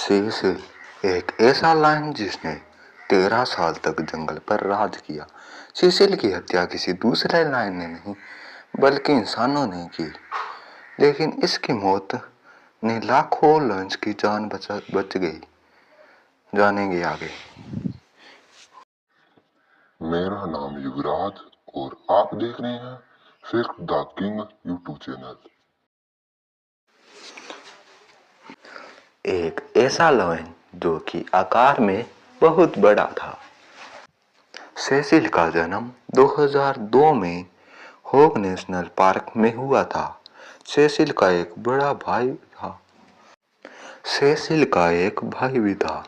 Cecil एक ऐसा lion जिसने 13 साल तक जंगल पर राज किया। सेसिल की हत्या किसी दूसरे लायन ने नहीं बल्कि इंसानों ने की, लेकिन इसकी मौत ने लाखों लायंस की जान बच गई। जानेंगे आगे। मेरा नाम युवराज और आप देख रहे हैं सिर्फ द किंग यूट्यूब चैनल। एक ऐसा लायन जो कि आकार में बहुत बड़ा था। सेसिल का जन्म 2002 में होग नेशनल पार्क में हुआ था। सेसिल का एक बड़ा भाई था। सेसिल का एक भाई भी था।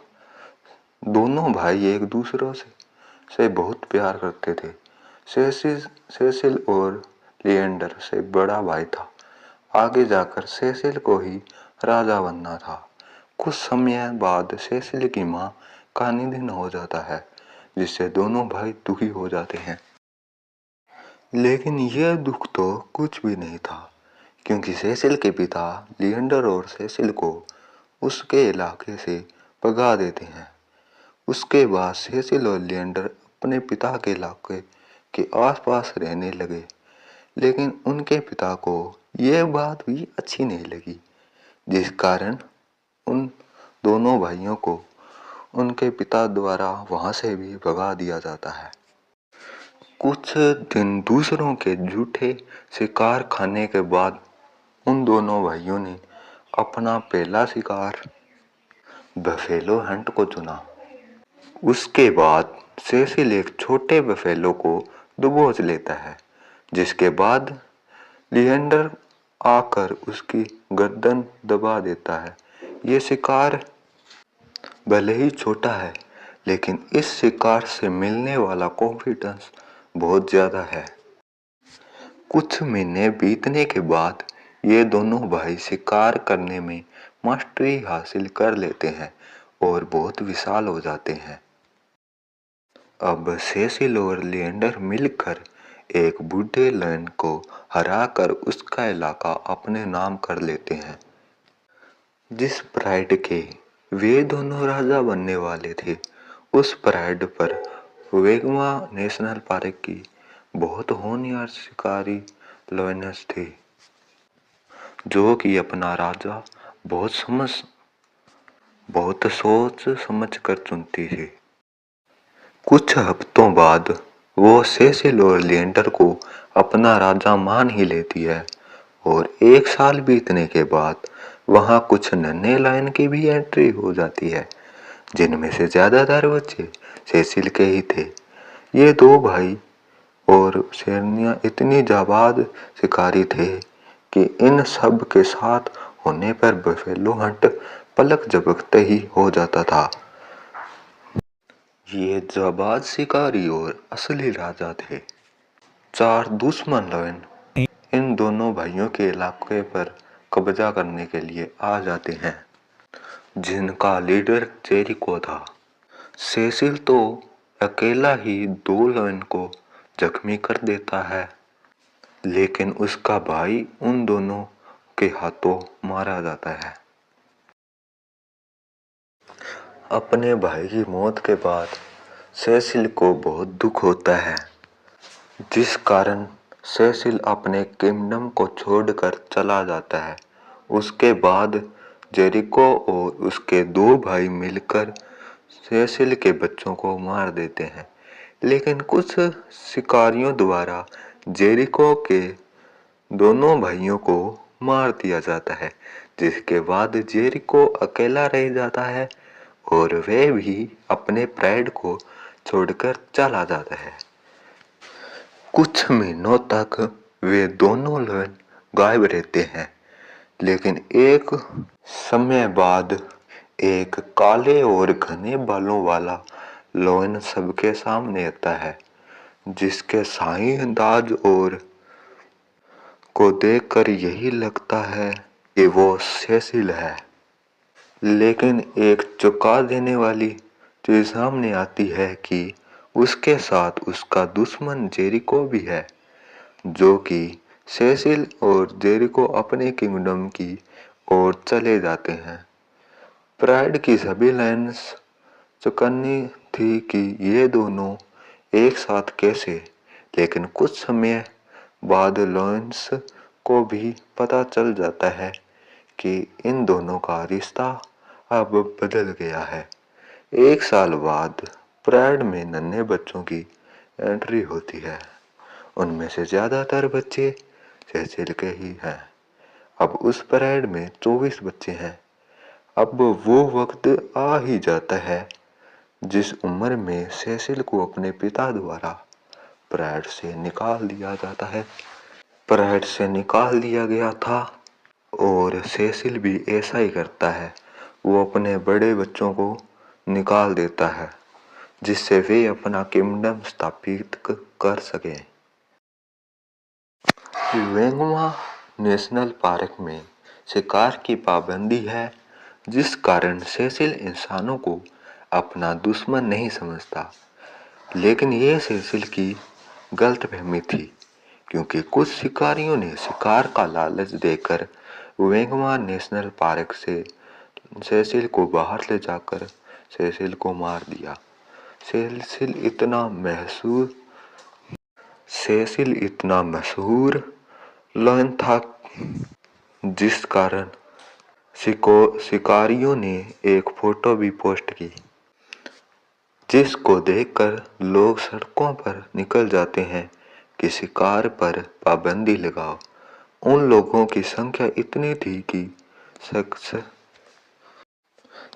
दोनों भाई एक दूसरे से बहुत प्यार करते थे। सेसिल और लिएंडर से बड़ा भाई था। आगे जाकर सेसिल को ही राजा बनना था। कुछ समय बाद सेसिल की माँ का निधन हो जाता है, जिससे दोनों भाई दुखी हो जाते हैं। लेकिन यह दुख तो कुछ भी नहीं था, क्योंकि सेसिल के पिता लिएंडर और सेसिल को उसके इलाके से भगा देते हैं। उसके बाद सेसिल और लिएंडर अपने पिता के इलाके के आसपास रहने लगे, लेकिन उनके पिता को यह बात भी अच्छी नहीं लगी, जिस कारण उन दोनों भाइयों को उनके पिता द्वारा वहां से भी भगा दिया जाता है। कुछ दिन दूसरों के झूठे शिकार खाने के बाद उन दोनों भाइयों ने अपना पहला शिकार बफेलो हंट को चुना। उसके बाद सेसिल एक छोटे बफेलो को दबोच लेता है, जिसके बाद लिएंडर आकर उसकी गर्दन दबा देता है। ये शिकार भले ही छोटा है, लेकिन इस शिकार से मिलने वाला कॉन्फिडेंस बहुत ज्यादा है। कुछ महीने बीतने के बाद ये दोनों भाई शिकार करने में मास्टरी हासिल कर लेते हैं और बहुत विशाल हो जाते हैं। अब सेसिल और लिएंडर मिलकर एक बूढ़े लायन को हराकर उसका इलाका अपने नाम कर लेते हैं। जिस प्राइड के वे दोनों राजा बनने वाले थे, उस प्राइड पर वेगमा नेशनल पार्क की बहुत होनहार शिकारी लायनेस थी, जो कि अपना राजा बहुत सोच समझ कर चुनती थी। कुछ हफ्तों बाद वो सेसिल और लिएंडर को अपना राजा मान ही लेती है, और 1 साल बीतने के बाद वहां कुछ नन्हे लायन की भी एंट्री हो जाती है, जिनमें से ज्यादातर बच्चे सेसिल के ही थे। ये 2 भाई और शेरनियां इतनी जाबाज शिकारी थे कि इन सब के साथ होने पर बफेलो हंट पलक झपकते ही हो जाता था। ये जाबाज शिकारी और असली राजा थे। 4 दुश्मन लायन इन दोनों भाइयों के इलाके पर कब्जा करने के लिए आ जाते हैं, जिनका लीडर जेरिको था। सेसिल तो अकेला ही 2 लायन को जख्मी कर देता है, लेकिन उसका भाई उन दोनों के हाथों मारा जाता है। अपने भाई की मौत के बाद सेसिल को बहुत दुख होता है, जिस कारण सेसिल अपने किंगडम को छोड़कर चला जाता है। उसके बाद जेरिको और उसके 2 भाई मिलकर सेसिल के बच्चों को मार देते हैं, लेकिन कुछ शिकारियों द्वारा जेरिको के दोनों भाइयों को मार दिया जाता है, जिसके बाद जेरिको अकेला रह जाता है और वह भी अपने प्राइड को छोड़कर चला जाता है। कुछ महीनों तक वे दोनों लायन गायब रहते हैं, लेकिन एक समय बाद एक काले और घने बालों वाला लायन सबके सामने आता है, जिसके शाही अंदाज और को देखकर यही लगता है कि वो सेसिल है। लेकिन एक चौंका देने वाली चीज सामने आती है कि उसके साथ उसका दुश्मन जेरिको भी है, जो कि सेसिल और जेरिको अपने किंगडम की ओर चले जाते हैं। प्राइड की सभी लाइन्स चौकन्नी थी कि ये दोनों एक साथ कैसे, लेकिन कुछ समय बाद लॉरेंस को भी पता चल जाता है कि इन दोनों का रिश्ता अब बदल गया है। 1 साल बाद प्राइड में नन्हे बच्चों की एंट्री होती है। उनमें से ज्यादातर बच्चे सेसिल के ही हैं। अब उस प्राइड में 24 बच्चे हैं। अब वो वक्त आ ही जाता है जिस उम्र में सेसिल को अपने पिता द्वारा प्राइड से निकाल दिया जाता है। प्राइड से निकाल दिया गया था और सेसिल भी ऐसा ही करता है। वो अपने बड़े बच्चों को निकाल देता है जिससे वे अपना किंगडम स्थापित कर सके। वेंगमा नेशनल पार्क में शिकार की पाबंदी है, जिस कारण सेसिल इंसानों को अपना दुश्मन नहीं समझता। लेकिन यह सेसिल की गलतफहमी थी, क्योंकि कुछ शिकारियों ने शिकार का लालच देकर वेंगमा नेशनल पार्क से सेसिल को बाहर ले जाकर सेसिल को मार दिया। सेसिल इतना मशहूर लायन था जिस कारण शिकारियों ने एक फोटो भी पोस्ट की, जिसको देखकर लोग सड़कों पर निकल जाते हैं कि शिकार पर पाबंदी लगाओ। उन लोगों की संख्या इतनी थी कि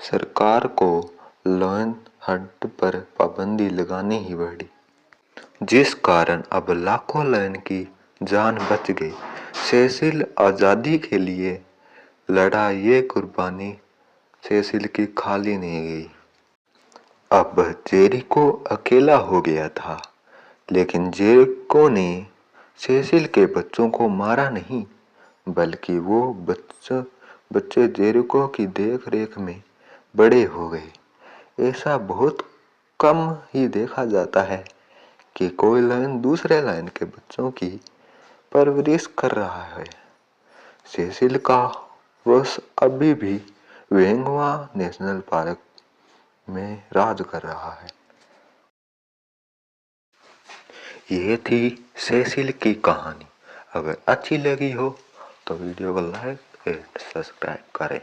सरकार को लायन हंट पर पाबंदी लगानी ही पड़ी, जिस कारण अब लाखों लायन की जान बच गई। सेसिल आजादी के लिए लड़ा, ये कुर्बानी सेसिल की खाली नहीं गई। अब जेरिको अकेला हो गया था, लेकिन जेरिको ने सेसिल के बच्चों को मारा नहीं, बल्कि वो बच्चे जेरिको की देख रेख में बड़े हो गए। ऐसा बहुत कम ही देखा जाता है कि कोई लायन दूसरे लायन के बच्चों की परवरिश कर रहा है। सेसिल का वंश अभी भी वेंगमा नेशनल पार्क में राज कर रहा है। ये थी सेसिल की कहानी। अगर अच्छी लगी हो तो वीडियो को लाइक एंड सब्सक्राइब करें।